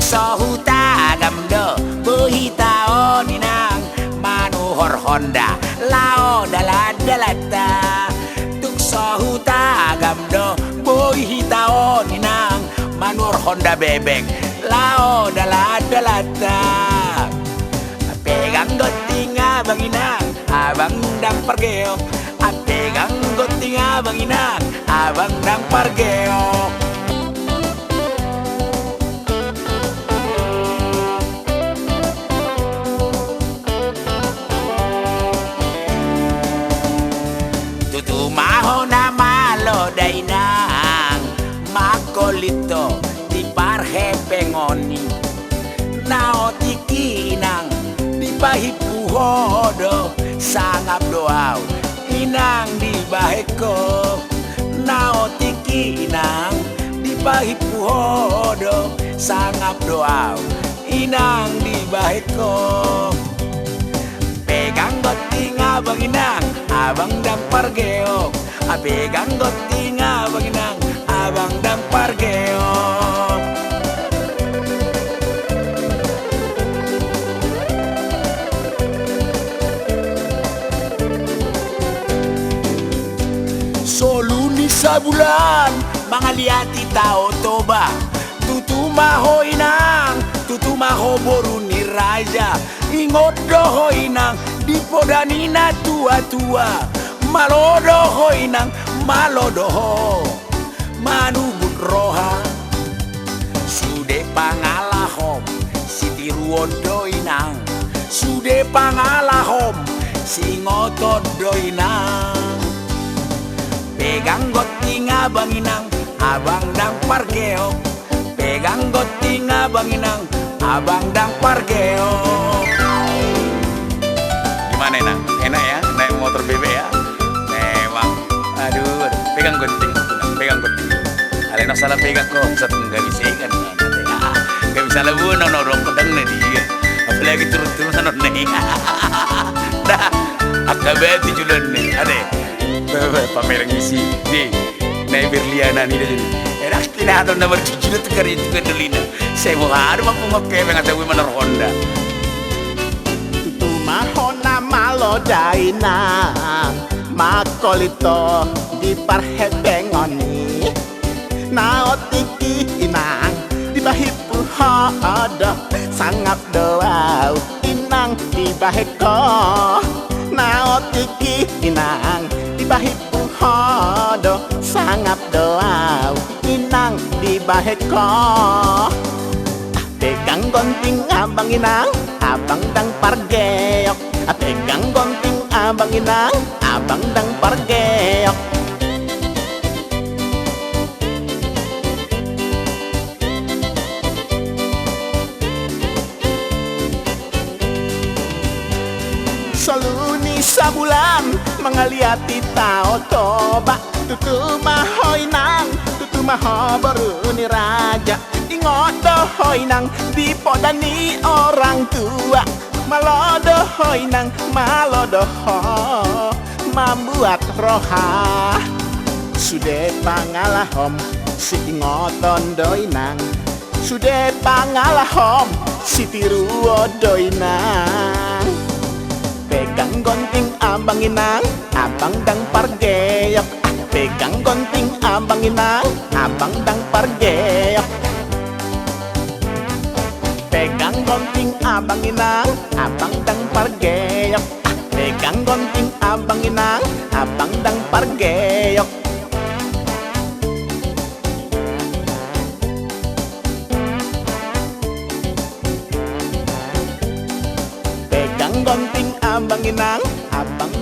Sohuta gamdo buhitao ninang manuhor Honda lao daladalata. Tuk sohuta gamdo buhitao ninang manuhor Honda bebek lao daladalata. Pegang goting abang inang abang dang pargeok. Pegang goting abang inang abang dang pargeok. Tutumaho na malo dainang makolito di parhe pengoni naotikinang di bahipuhodo sangap doaw inang di baheko naotikinang di bahipuhodo sangap doaw inang di baheko. Pegang goting abang inang abang dang pargeok. Pegang goting abang inang abang dang pargeok. Soluni sa bulan mga liati tao toba. Tutumaho inang tutumaho boru ni raja. Ingot doho inang di podanina tua-tua. Malodoho inang malodoho manubut roha. Sude pangalahom si tiruodo inang. Sude pangalahom si ngotodo inang. Pegang goting abang inang abang dang pargeok. Pegang goting abang inang abang dang pargeok. Gimana inang? Enak ya naik motor bebek ya? Memang. Aduh, pegang gunting. Pegang gunting. Alena salah pegang kok. Satu nggak bisa kan? Nggak bisa lebu nonong pedang nih dia. Apalagi turun-turun sana nih. Dah, akabet tujuan nih. Ade, pamer ngisi. Nih, naik berliana nih jadi. Enak tidak ada nomor tujuh itu kari itu kendalina. Saya mau ada mampu ngoke mengatakan manuhor Honda. Mahona malo dainang makolito di parhe pengoni naotiki inang di bahipu hodo sangap doau inang di baheko naotiki inang di bahipu hodo sangap doau inang di baheko. Pegang gonting abang inang abang dang pargeok. Pegang gonting abang inang abang dang pargeok. Soluni sa bulan mangaliati tao toba. Tutumaho inang tutumaho baru ni raja. Ingodohoy nang di podani orang tua. Malodohoy nang malodoho membuat roha. Sude pangalahom si ingoton doi nang. Sude pangalahom si tiruo doi nang. Pegang gonting abang inang abang dang pargeok. Pegang gonting abang inang abang dang pargeok. Pegang gonting abang inang abang dang pargeok. Pegang gonting abang inang abang dang pargeok. Pegang gonting abang inang abang